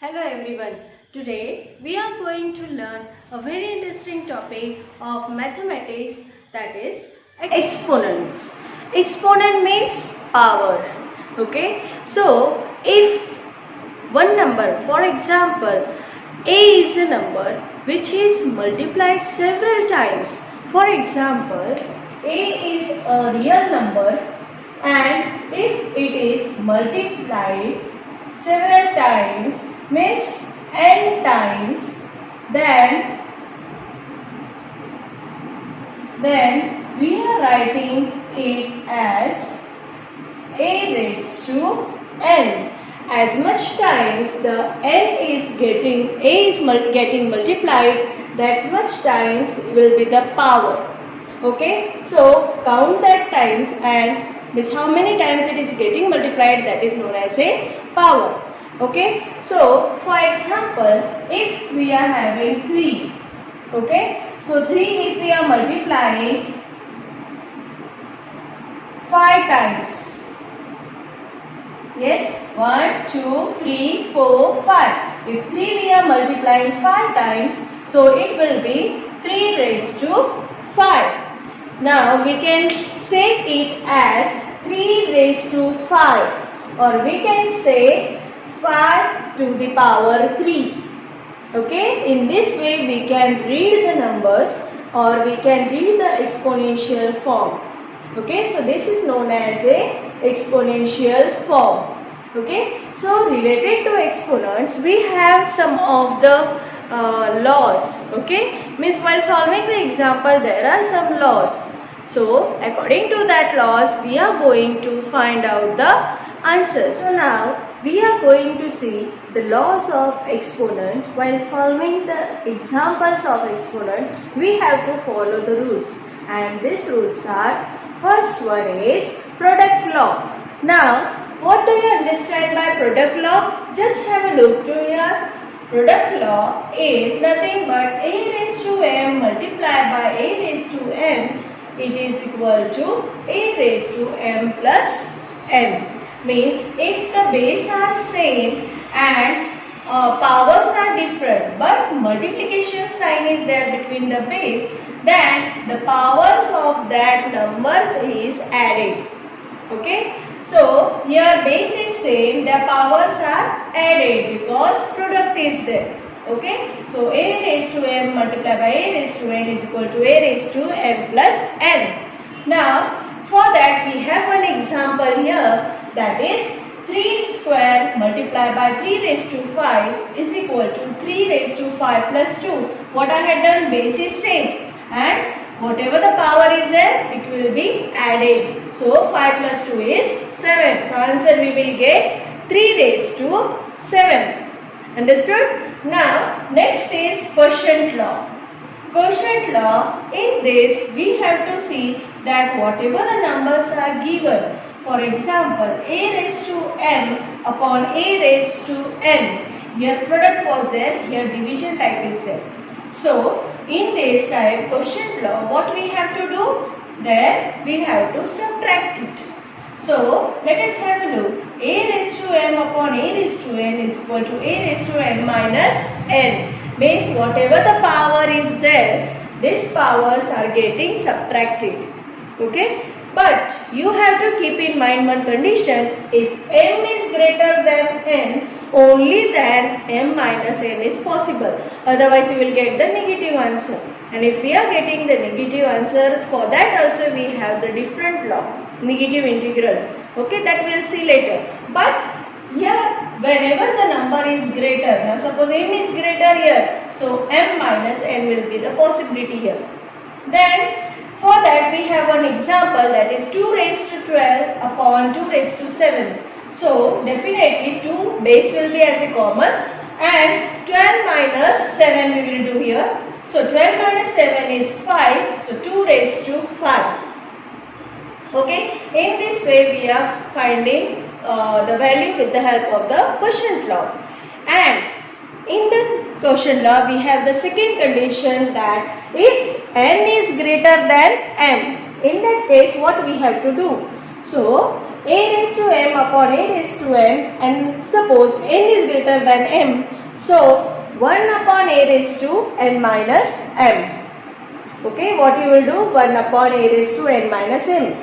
Hello everyone. Today we are going to learn a very interesting topic of mathematics, that is exponents. Exponent means power. Okay. So if one number, for example, a is a number which is multiplied several times. For example, a is a real number, and if it is multiplied several times, means n times, then we are writing it as a raised to n. As much times the n is getting multiplied, that much times will be the power. Okay, so count that times, and this how many times it is getting multiplied, that is known as a power. Okay, so for example, if we are having 3, okay, so 3 if we are multiplying 5 times, yes, 1, 2, 3, 4, 5. If 3 we are multiplying 5 times, so it will be 3 raised to 5. Now we can say it as 3 raised to 5, or we can say 5 to the power 3. Okay, in this way we can read the numbers, or we can read the exponential form. Okay, so this is known as a exponential form. Okay, so related to exponents, we have some of the laws. Okay, means while solving the example there are some laws. So according to that laws, we are going to find out the answers. So now we are going to see the laws of exponent. While solving the examples of exponent, we have to follow the rules, and these rules are: first one is product law. Now what do you understand by product law? Just have a look to here. Product law is nothing but a raised to m multiplied by a raised to n. It is equal to a raised to m plus n. Means if the base are same and powers are different, but multiplication sign is there between the base, then the powers of that numbers is added. Okay, so here base is same, the powers are added because product is there. Okay, so a raised to m multiplied by a raised to n is equal to a raised to m plus n. Now for that we have one example here, that is 3 square multiplied by 3 raised to 5 is equal to 3 raised to 5 plus 2. What I had done, base is same, and whatever the power is there, it will be added. So 5 plus 2 is 7. So answer we will get 3 raised to 7. Understood? Now next is quotient law. Quotient law, in this we have to see that whatever the numbers are given, for example a raised to m upon a raised to n, here product was there, here division type is there. So in this type quotient law, what we have to do? There we have to subtract it. So let us have a look. A raised to m upon a raised to n is equal to a raised to m minus n. Means whatever the power is there, these powers are getting subtracted. Okay, but you have to keep in mind one condition: if m is greater than n, only then m minus n is possible. Otherwise you will get the negative answer. And if we are getting the negative answer, for that also we have the different law, negative integral. Okay, that we will see later. But here whenever the number is greater, now suppose m is greater here, so m minus n will be the possibility here. Then for that we have one example, that is 2 raised to 12 upon 2 raised to 7. So definitely 2 base will be as a common, and 12 minus 7 we will do here. So 12 minus 7 is 5, so 2 raised to 5. Okay, in this way we are finding the value with the help of the quotient law. And in the quotient law we have the second condition, that if n is greater than m, in that case what we have to do? So a raised to m upon a raised to n, and suppose n is greater than m, so 1 upon a raised to n minus m. Okay, what you will do? 1 upon a raised to n minus m.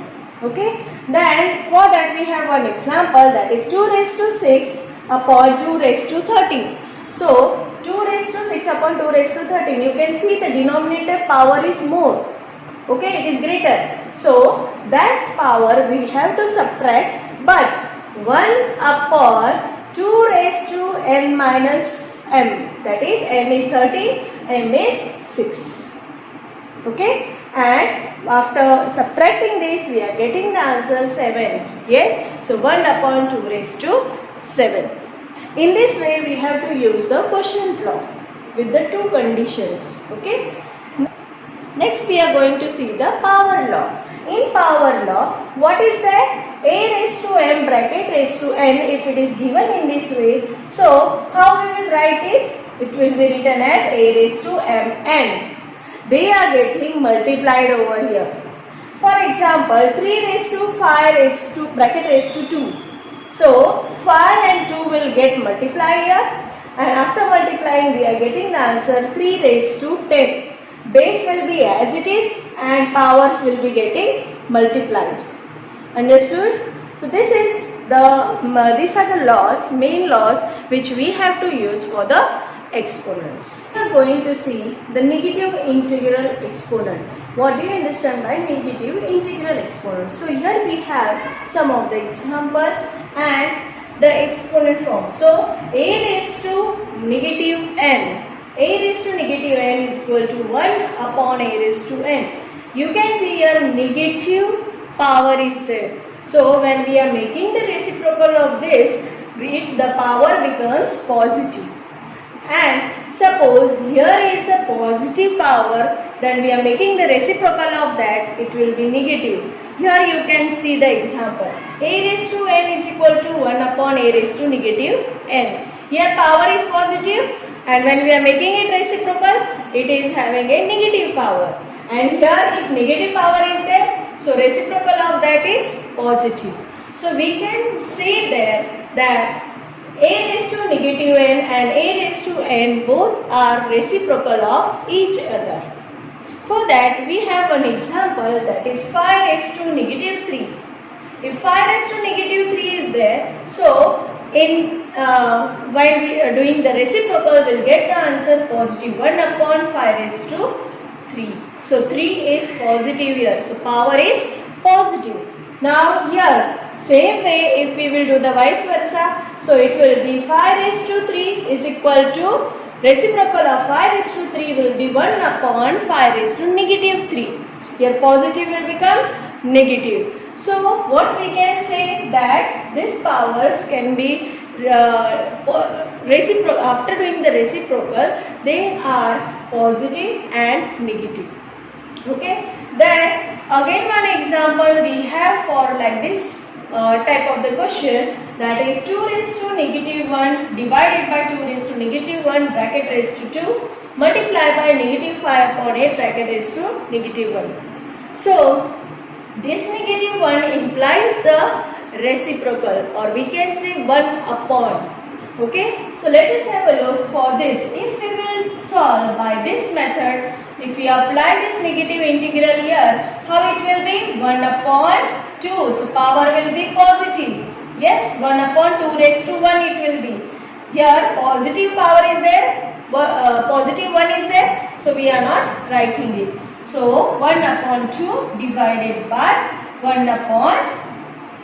Okay, then for that we have one example, that is 2 raised to 6 upon 2 raised to 13. So 2 raised to 6 upon 2 raised to 13, you can see the denominator power is more. Okay, it is greater. So that power we have to subtract, but 1 upon 2 raised to n minus m, that is n is 13, m is 6. Okay, and after subtracting this we are getting the answer 7. Yes, so 1 upon 2 raised to 7. In this way we have to use the quotient law with the two conditions. Okay, next we are going to see the power law. In power law, what is that? A raised to m bracket raised to n, if it is given in this way, so how we will write it? It will be written as a raised to m n. They are getting multiplied over here. For example, 3 raised to 5 raised to bracket raised to 2. So 5 and 2 will get multiplied here, and after multiplying we are getting the answer 3 raised to 10. Base will be as it is and powers will be getting multiplied. Understood? So this is these are the laws, main laws which we have to use for the exponents. We are going to see the negative integral exponent. What do you understand by negative integral exponent? So here we have some of the example and the exponent form. So a raised to negative n. A raised to negative n is equal to 1 upon a raised to n. You can see here negative power is there. So when we are making the reciprocal of this, the power becomes positive. And suppose here is a positive power, then we are making the reciprocal of that, it will be negative. Here you can see the example. A raised to n is equal to 1 upon a raised to negative n. Here power is positive, and when we are making it reciprocal, it is having a negative power. And here if negative power is there, so reciprocal of that is positive. So we can see there that a raised to negative n and a raised to n both are reciprocal of each other. For that we have an example, that is 5 raised to negative 3. If 5 raised to negative 3 is there, so while we are doing the reciprocal, we will get the answer positive 1 upon 5 raised to 3. So 3 is positive here, so power is positive. Now here same way if we will do the vice versa, so it will be 5 raised to 3 is equal to reciprocal of 5 raised to 3 will be 1 upon 5 raised to negative 3. Here positive will become negative. So what we can say that these powers can be reciprocal. After doing the reciprocal, they are positive and negative. Okay. Then again one example we have for like this type of the question, that is 2 raised to negative 1 divided by 2 raised to negative 1 bracket raised to 2 multiplied by negative 5 upon 8 bracket raised to negative 1. So this negative 1 implies the reciprocal, or we can say 1 upon. Okay, so let us have a look for this. If we will solve by this method, if we apply this negative integral here, how it will be? 1 upon 2. So power will be positive. Yes, 1 upon 2 raised to 1 it will be. Here positive power is there, positive 1 is there, so we are not writing it. So 1 upon 2 divided by 1 upon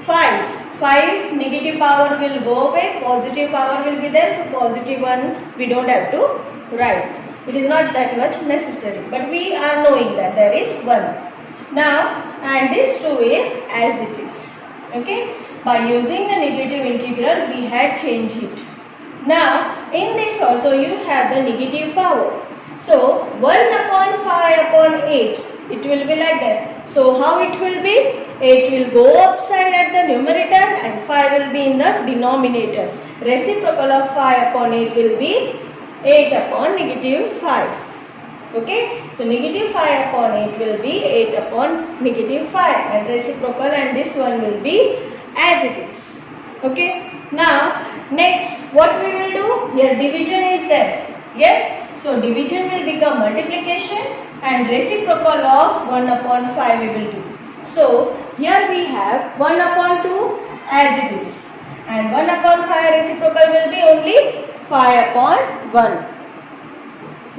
5. 5 negative power will go away, positive power will be there, so positive 1 we don't have to write. It is not that much necessary, but we are knowing that there is 1. Now, and this 2 is as it is. Okay, by using the negative integral we had changed it. Now, in this also you have the negative power. So 1 upon 5 upon 8, it will be like that. So how it will be? 8 will go upside at the numerator and 5 will be in the denominator. Reciprocal of 5 upon 8 will be 8 upon negative 5. Okay, so negative 5 upon 8 will be 8 upon negative 5, and reciprocal and this one will be as it is. Okay. Now next what we will do? Here division is there. Yes. So division will become multiplication and reciprocal of 1 upon 5 we will do. So here we have 1 upon 2 as it is, and 1 upon 5 reciprocal will be only 5 upon 1.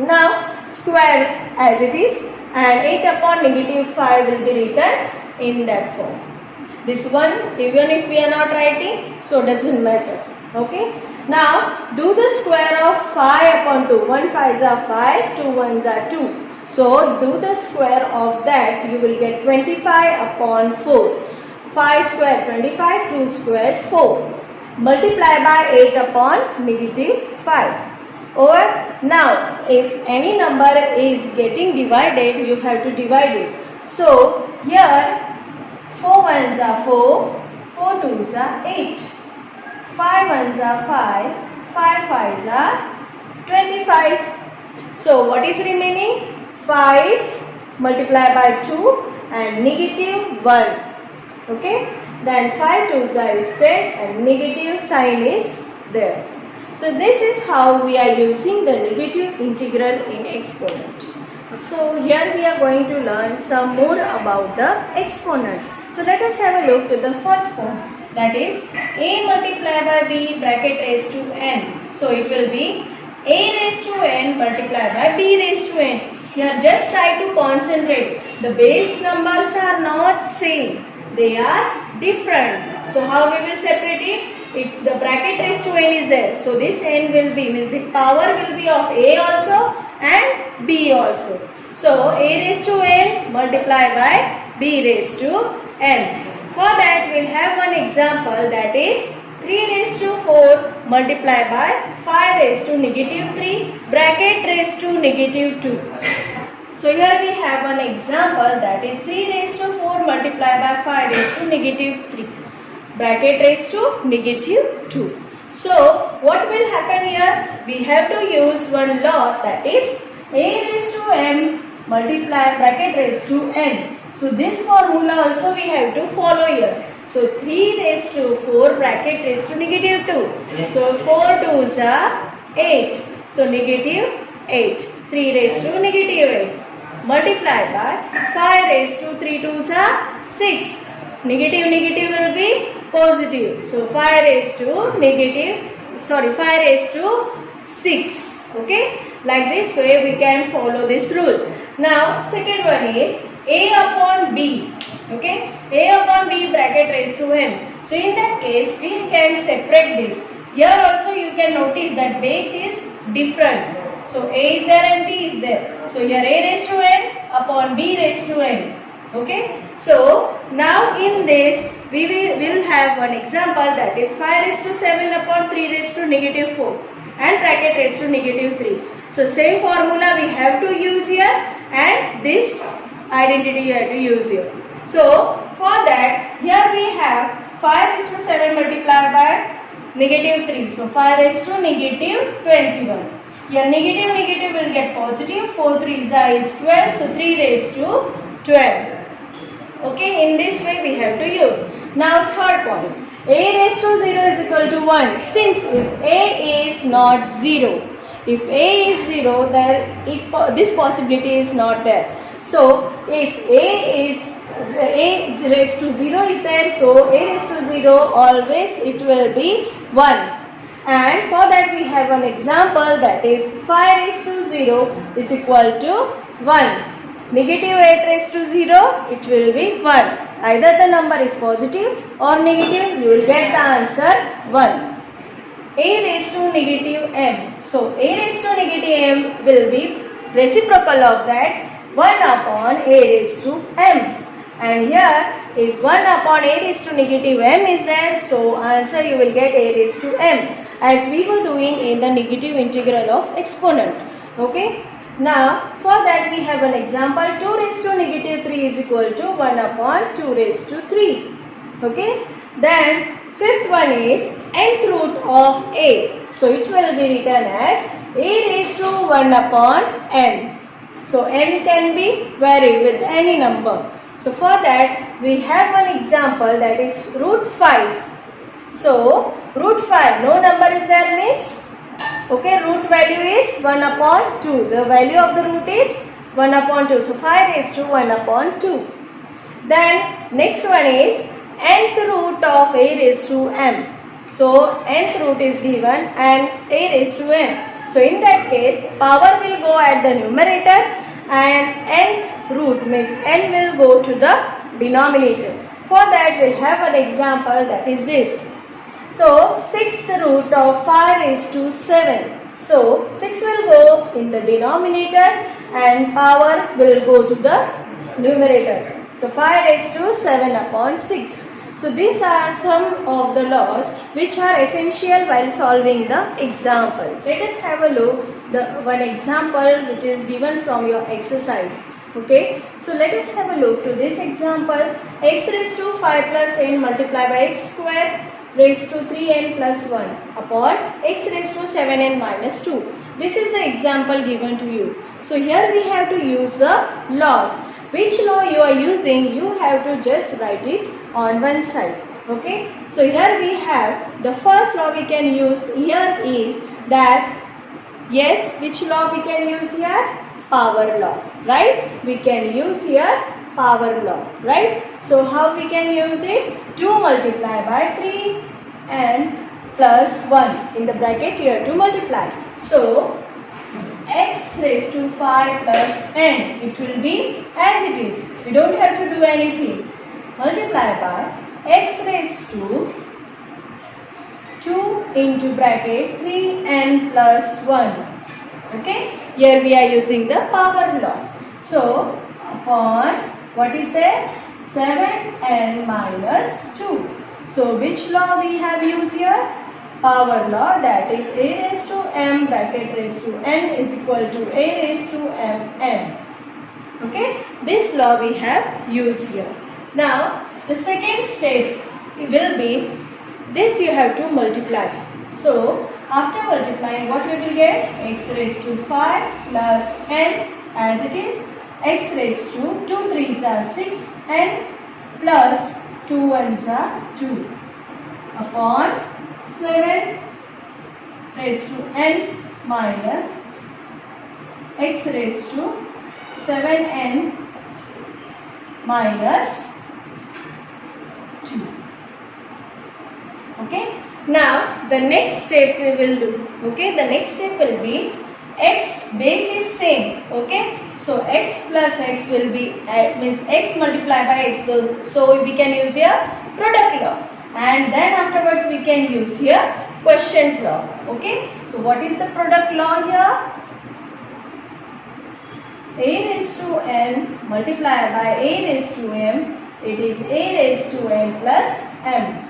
Now square as it is, and 8 upon negative 5 will be written in that form. This one even if we are not writing, so doesn't matter. Okay. Now do the square of 5 upon 2. 1 5s are 5, 2 1s are 2. So do the square of that, you will get 25 upon 4. 5 square 25, 2 square 4. Multiply by 8 upon negative 5. Over. Now if any number is getting divided, you have to divide it. So here 4 1s are 4, 4 2s are 8. 5 1s are 5, 5 5s are 25. So what is remaining? 5 multiplied by 2 and negative 1. Okay. Then 5 2s are 10 and negative sign is there. So this is how we are using the negative integral in exponent. So here we are going to learn some more about the exponent. So let us have a look at the first point, that is a multiplied by b bracket raised to n. So it will be a raised to n multiplied by b raised to n. Here just try to concentrate. The base numbers are not same. They are different. So how we will separate it? If the bracket raised to n is there, so this n will be, means the power will be of a also and b also. So a raised to n multiplied by b raised to n. For that we will have one example, that is 3 raised to 4 multiplied by 5 raised to negative 3 bracket raised to negative 2. So here we have one example, that is 3 raised to 4 multiplied by 5 raised to negative 3 bracket raised to negative 2. So what will happen here? We have to use one law, that is a raised to m multiply bracket raised to n. So this formula also we have to follow here. So 3 raised to 4 bracket raised to negative 2. So 4 2s are 8. So negative 8. 3 raised to negative 8. Multiplied by 5 raised to 3 2s are 6. Negative negative will be positive. So 5 raised to negative, 5 raised to 6. Okay. Like this way we can follow this rule. Now second one is a upon b. Okay. A upon b bracket raised to n. So in that case we can separate this. Here also you can notice that base is different. So a is there and b is there. So here a raised to n upon b raised to n. Okay. So now in this we will have one example, that is 5 raised to 7 upon 3 raised to negative 4 and bracket raised to negative 3. So same formula we have to use here and this identity you have to use here. So for that here we have 5 raised to 7 multiplied by negative 3. So 5 raised to negative 21. Here negative negative will get positive. 4 3s is 12. So 3 raised to 12. Okay, in this way we have to use. Now third point, a raised to 0 is equal to 1. Since if a is not 0, if a is 0, then this possibility is not there. So if a raised to 0 is there, so a raised to 0 always it will be 1. And for that we have an example, that is 5 raised to 0 is equal to 1. Negative 8 raised to 0, it will be 1. Either the number is positive or negative, you will get the answer 1. A raised to negative m. So a raised to negative m will be reciprocal of that 1 upon a raised to m. And here if 1 upon a raised to negative m is there, so answer you will get a raised to m, as we were doing in the negative integral of exponent. Okay. Now for that we have an example, 2 raised to negative 3 is equal to 1 upon 2 raised to 3. Okay. Then fifth one is nth root of a. So it will be written as a raised to 1 upon n. So n can be varied with any number. So for that we have one example, that is root 5. So root 5, no number is there means, okay, root value is 1 upon 2. The value of the root is 1 upon 2. So 5 raised to 1 upon 2. Then next one is nth root of a raised to m. So nth root is given and a raised to m. So in that case power will go at the numerator and nth root means n will go to the denominator. For that we will have an example, that is this. So 6th root of 5 raised to 7. So 6 will go in the denominator and power will go to the numerator. So 5 raised to 7 upon 6. So these are some of the laws which are essential while solving the examples. Let us have a look the one example which is given from your exercise. Okay, so let us have a look to this example. X raised to 5 plus n multiplied by x square raised to 3n plus 1 upon x raised to 7n minus 2. This is the example given to you. So here we have to use the laws. Which law you are using, you have to just write it on one side. Okay, so here we have the first law we can use here is that, yes, which law we can use here? Power law, right? We can use here power law, right? So how we can use it? 2 multiplied by 3 and plus 1. In the bracket you have to multiply. So x raised to 5 plus n, it will be as it is. We don't have to do anything. Multiply by x raised to 2 into bracket 3n plus 1. Okay, here we are using the power law. So upon, what is there? 7n minus 2. So which law we have used here? Power law, that is a raised to m bracket raised to n is equal to a raised to mn. Okay, this law we have used here. Now the second step will be this, you have to multiply. So after multiplying, what we will get? X raised to 5 plus n as it is, x raised to 2 3s are 6 n plus 2 1s are 2 upon 7 raised to n minus x raised to 7n minus 2. Okay. Now the next step we will do. Okay. The next step will be x base is same. Okay. So x plus x will be means x multiplied by x. So we can use here product law. And then afterwards we can use here quotient law. Okay. So what is the product law here? A raised to n multiplied by a raised to m. It is a raised to n plus m.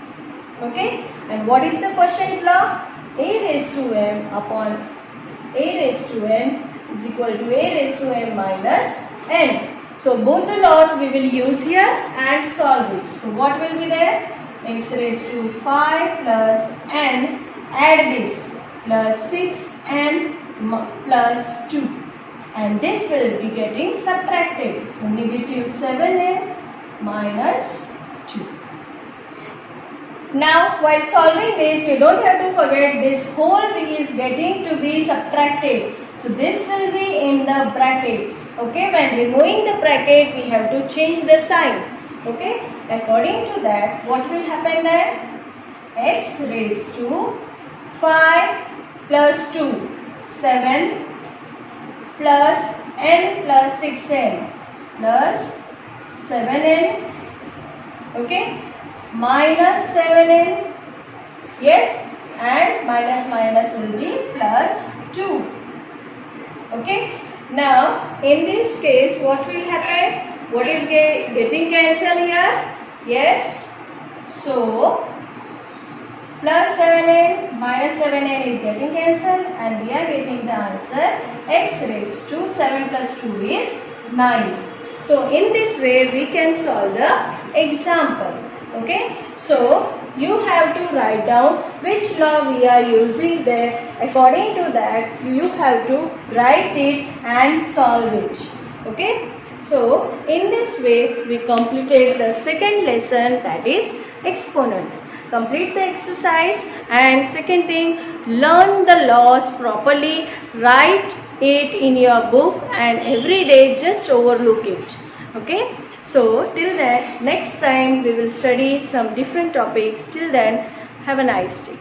Okay. And what is the quotient law? A raised to m upon a raised to n is equal to a raised to m minus n. So both the laws we will use here and solve it. So what will be there? X raised to 5 plus n, add this, plus 6 n plus 2, and this will be getting subtracted. So negative 7n minus 2. Now while solving this, you don't have to forget this whole is getting to be subtracted. So this will be in the bracket. Okay, when removing the bracket, we have to change the sign. Okay, according to that, what will happen then? X raised to 5 plus 2, 7 plus n plus 6n plus 7n, okay, minus 7n, yes, and minus will be plus 2. Okay, now in this case, what will happen? What is getting cancelled here? Yes. So plus 7n minus 7n is getting cancelled and we are getting the answer x raised to 7 plus 2 is 9. So in this way we can solve the example. Okay. So you have to write down which law we are using there. According to that you have to write it and solve it. Okay. So in this way we completed the second lesson, that is exponent. Complete the exercise, and second thing, learn the laws properly, write it in your book, and every day just overlook it. Okay, so till then, next time we will study some different topics. Till then, have a nice day.